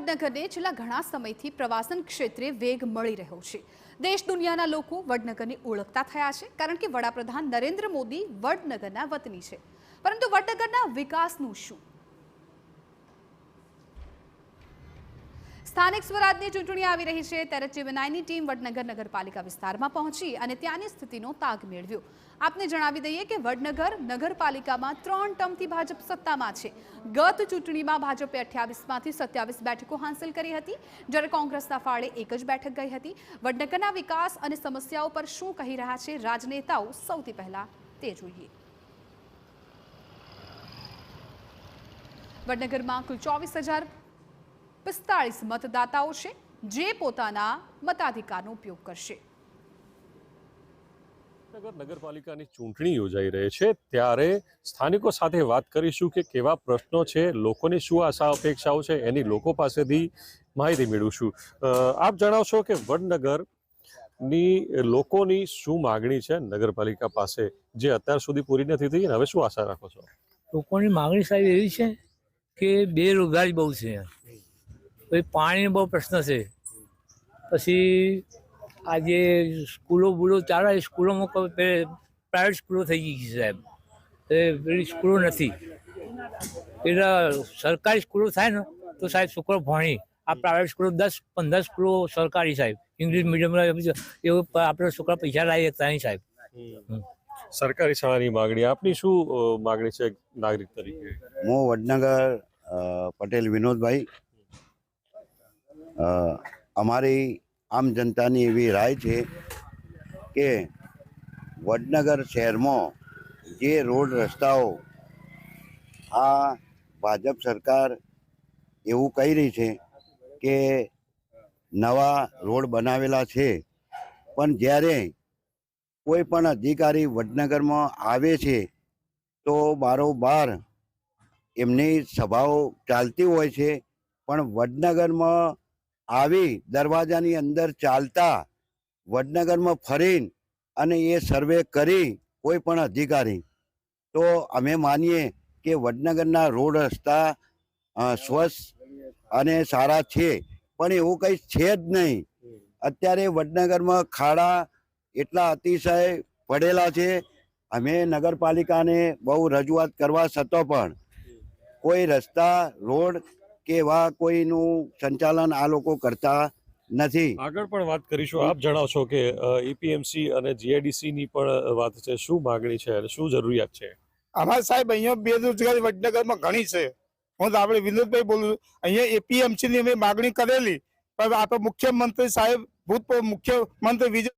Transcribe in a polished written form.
વડનગરને છેલ્લા ઘણા સમયથી પ્રવાસન ક્ષેત્રે વેગ મળી રહ્યો છે। દેશ દુનિયાના લોકો વડનગરની ઓળખતા થયા છે, કારણ કે વડાપ્રધાન નરેન્દ્ર મોદી વડનગરના વતની છે। પરંતુ વડનગરના વિકાસનું શું? સ્થાનિક સ્વરાજની ચૂંટણી આવી રહી છે, ત્યારે ચેન્નાઈની ટીમ વડનગર નગરપાલિકા વિસ્તારમાં પહોંચી અને ત્યાંની સ્થિતિનો તાગ મેળવ્યો। આપને જણાવી દઈએ કે વડનગર નગરપાલિકામાં 3 ટર્મથી ભાજપ સત્તામાં છે। ગત ચૂંટણીમાં ભાજપે 28માંથી 27 બેઠકો હાંસલ કરી હતી, જ્યારે કોંગ્રેસના ફાળે 1 જ બેઠક ગઈ હતી। વડનગરના વિકાસ અને સમસ્યાઓ પર શું કહી રહ્યા છે રાજનેતાઓ, સૌથી પહેલા તે જોઈએ। વડનગરમાં કુલ 24,045 મતદાતાઓ છે, જે પોતાના મતાધિકારનો ઉપયોગ કરશે। નગરપાલિકાની ચૂંટણી યોજાઈ રહી છે, ત્યારે સ્થાનિકો સાથે વાત કરીશું કે કેવા પ્રશ્નો છે, લોકોની શું આશા અપેક્ષાઓ છે, એની લોકો પાસેથી માહિતી મેળવીશું। આપ જણાવશો કે વડનગરની લોકોની શું માગણી છે નગરપાલિકા પાસે, જે અત્યાર સુધી પૂરી નથી થઈ, હવે શું આશા રાખો છો? લોકોની માગણી સાહેબ એવી છે કે બેરોજગારી બહુ છે, પછી પાણીનો બહુ પ્રશ્ન છે, પછી આજે સ્કૂલો ચાલે, સ્કૂલોમાં પ્રાઇવેટ સ્કૂલો થઈ ગઈ છે સાહેબ, પેલી સ્કૂલો નથી, એટલે સરકારી સ્કૂલો થાય ને તો સાહેબ છોકરો ભણી, આ પ્રાઇવેટ સ્કૂલો 10-15 સ્કૂલો સરકારી સાહેબ, ઇંગ્લિશ મીડિયમ એવું આપણે છોકરા પૈસા લાવી શકતા નહીં સાહેબ। સરકારી શાળાની માગણી, આપની શું માગણી છે નાગરિક તરીકે? હું વડનગર પટેલ વિનોદભાઈ, અમારી આમ જનતાની એવી રાય છે કે વડનગર શહેરમાં જે રોડ રસ્તાઓ આ ભાજપ સરકાર એવું કહી રહી છે કે નવા રોડ બનાવેલા છે, પણ જ્યારે કોઈ પણ અધિકારી વડનગરમાં આવે છે તો બારોબાર એમની સભાઓ ચાલતી હોય છે, પણ વડનગરમાં આવી દરવાજાની અંદર ચાલતા વડનગરમાં ફરીને અને એ સર્વે કરી કોઈ પણ અધિકારી, તો અમે માનીએ કે વડનગરના રોડ રસ્તા સ્વચ્છ અને સારા છે, પણ એવું કંઈ છે જ નહીં। અત્યારે વડનગરમાં ખાડા એટલા અતિશય પડેલા છે, અમે નગરપાલિકાને બહુ રજૂઆત કરવા છતાં પણ કોઈ રસ્તા રોડ કે એવા કોઈનું સંચાલન આ લોકો કરતા નથી। આગળ પણ વાત કરીશું, આપ જણાવશો કે એપીએમસી અને જીઆઈડીસી ની પણ વાત છે, શું માગણી છે અને શું જરૂરિયાત છે? અમારે સાહેબ અહીંયા બેરોજગારી વડનગરમાં ઘણી છે। હું તો આપણે વિનોદભાઈ બોલું છું, અહીંયા એપીએમસી ની અમે માગણી કરેલી, પણ આપણે મુખ્યમંત્રી સાહેબ, ભૂતપૂર્વ મુખ્યમંત્રી વિજય